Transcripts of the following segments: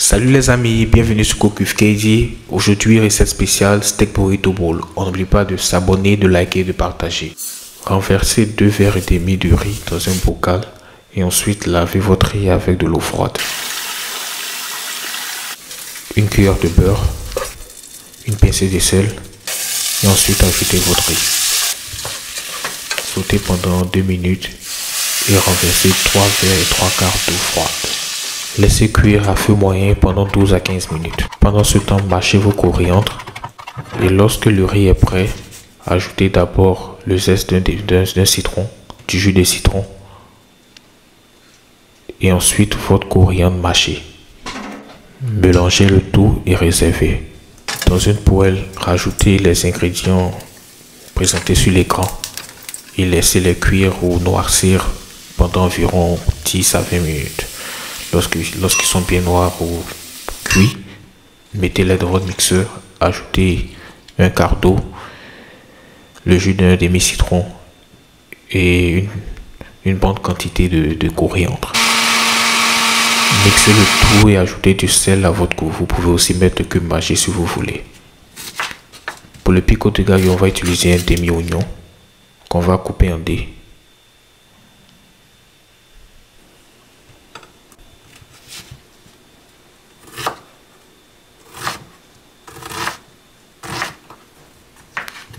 Salut les amis, bienvenue sur Cookies KD. Aujourd'hui, recette spéciale steak burrito bowl. On n'oublie pas de s'abonner, de liker et de partager. Renversez 2 verres et demi de riz dans un bocal et ensuite lavez votre riz avec de l'eau froide. Une cuillère de beurre, une pincée de sel et ensuite ajoutez votre riz. Sautez pendant 2 minutes et renversez 3 verres et 3 quarts d'eau froide. Laissez cuire à feu moyen pendant 12 à 15 minutes. Pendant ce temps, mâchez vos coriandres et lorsque le riz est prêt, ajoutez d'abord le zeste d'un citron, du jus de citron et ensuite votre coriandre mâché. Mélangez le tout et réservez. Dans une poêle, rajoutez les ingrédients présentés sur l'écran et laissez-les cuire ou noircir pendant environ 10 à 20 minutes. Lorsqu'ils sont bien noirs ou cuits, mettez-les dans votre mixeur, ajoutez un quart d'eau, le jus d'un demi-citron et une bonne quantité de coriandre. Mixez le tout et ajoutez du sel à votre goût. Vous pouvez aussi mettre le cube maggi si vous voulez. Pour le pico de gallo, on va utiliser un demi-oignon qu'on va couper en dés.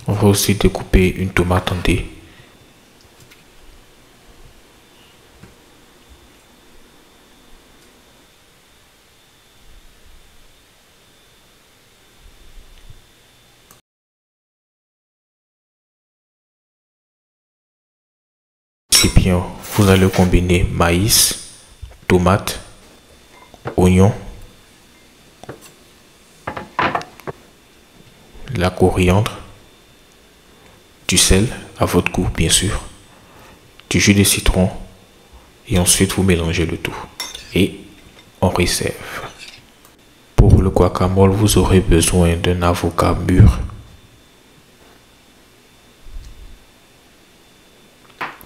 On va aussi découper une tomate en dés. Récipient, vous allez combiner maïs, tomate, oignon, la coriandre, du sel à votre goût bien sûr, du jus de citron et ensuite vous mélangez le tout et on réserve. Pour le guacamole, vous aurez besoin d'un avocat mûr.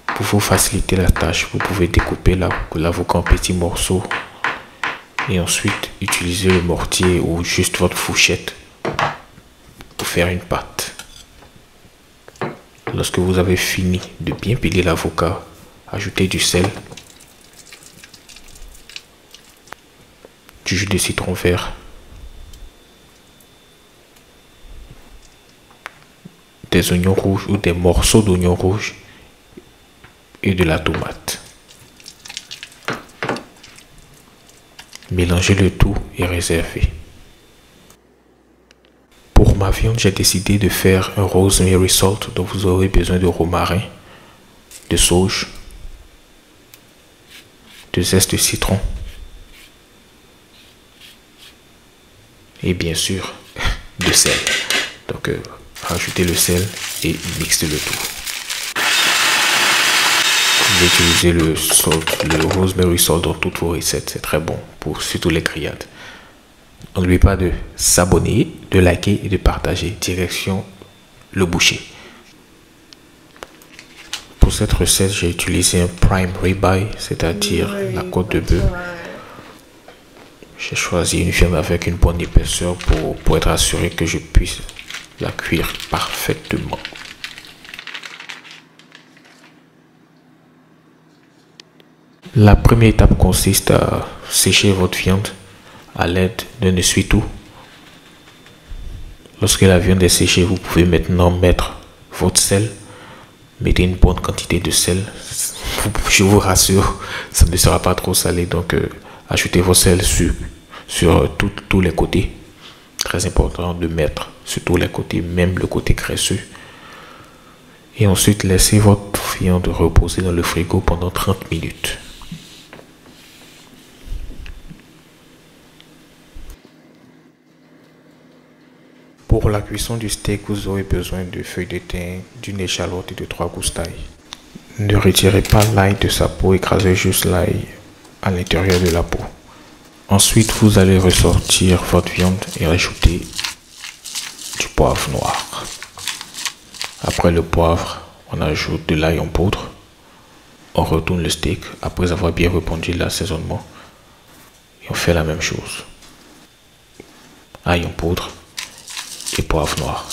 Pour vous faciliter la tâche, vous pouvez découper l'avocat en petits morceaux et ensuite utiliser le mortier ou juste votre fourchette pour faire une pâte. Lorsque vous avez fini de bien piler l'avocat, ajoutez du sel, du jus de citron vert, des oignons rouges ou des morceaux d'oignons rouges et de la tomate. Mélangez le tout et réservez. Pour ma viande, j'ai décidé de faire un rosemary salt, donc vous aurez besoin de romarin, de sauge, de zeste de citron et bien sûr de sel. Donc rajoutez le sel et mixez le tout. Vous utilisez le rosemary salt dans toutes vos recettes, c'est très bon pour surtout les grillades. N'oubliez pas de s'abonner, de liker et de partager. Direction le boucher. Pour cette recette, j'ai utilisé un prime ribeye, c'est-à-dire la côte de bœuf. J'ai choisi une viande avec une bonne épaisseur pour être assuré que je puisse la cuire parfaitement. La première étape consiste à sécher votre viande à l'aide d'un essuie-tout. Lorsque la viande est séchée, vous pouvez maintenant mettre votre sel. Mettez une bonne quantité de sel. Je vous rassure, ça ne sera pas trop salé. Donc, ajoutez votre sel sur tous les côtés. Très important de mettre sur tous les côtés, même le côté graisseux. Et ensuite, laissez votre viande reposer dans le frigo pendant 30 minutes. Pour la cuisson du steak, vous aurez besoin de feuilles de thym, d'une échalote et de 3 gousses d'ail. Ne retirez pas l'ail de sa peau, écrasez juste l'ail à l'intérieur de la peau. Ensuite, vous allez ressortir votre viande et ajouter du poivre noir. Après le poivre, on ajoute de l'ail en poudre. On retourne le steak après avoir bien répandu l'assaisonnement et on fait la même chose. ail en poudre et poivre noir.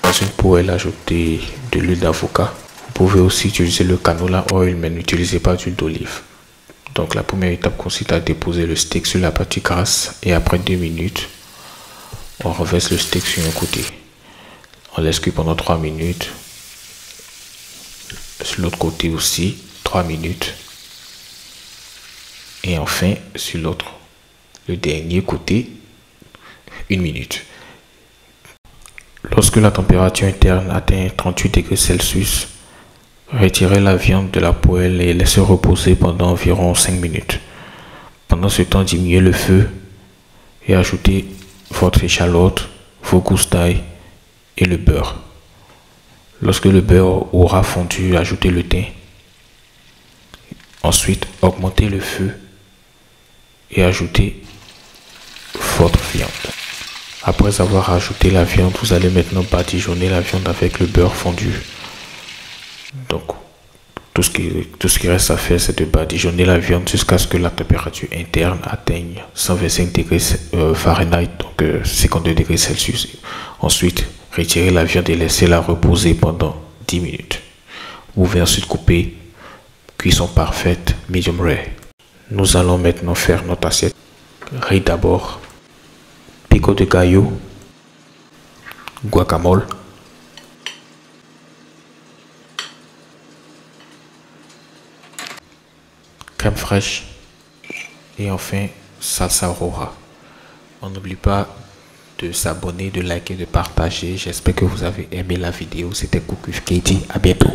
Dans une poêle, ajoutez de l'huile d'avocat. Vous pouvez aussi utiliser le canola oil, mais n'utilisez pas d'huile d'olive. Donc la première étape consiste à déposer le steak sur la partie grasse et après 2 minutes, on renverse le steak sur un côté. On laisse cuire pendant 3 minutes. Sur l'autre côté aussi, 3 minutes. Et enfin, sur l'autre, le dernier côté, 1 minute. Lorsque la température interne atteint 38 degrés Celsius, retirez la viande de la poêle et laissez reposer pendant environ 5 minutes. Pendant ce temps, diminuez le feu et ajoutez votre échalote, vos gousses d'ail et le beurre. Lorsque le beurre aura fondu, ajoutez le thym. Ensuite, augmentez le feu et ajoutez votre viande. Après avoir ajouté la viande, vous allez maintenant badigeonner la viande avec le beurre fondu. Donc, tout ce qui reste à faire, c'est de badigeonner la viande jusqu'à ce que la température interne atteigne 125 degrés Fahrenheit, donc 52 degrés Celsius. Ensuite, retirez la viande et laissez-la reposer pendant 10 minutes. Vous pouvez ensuite couper, cuisson parfaite, medium rare. Nous allons maintenant faire notre assiette. Riz d'abord, pico de gallo, guacamole, crème fraîche et enfin salsa roja. On n'oublie pas de s'abonner, de liker, de partager. J'espère que vous avez aimé la vidéo. C'était Cook with Katie. À bientôt.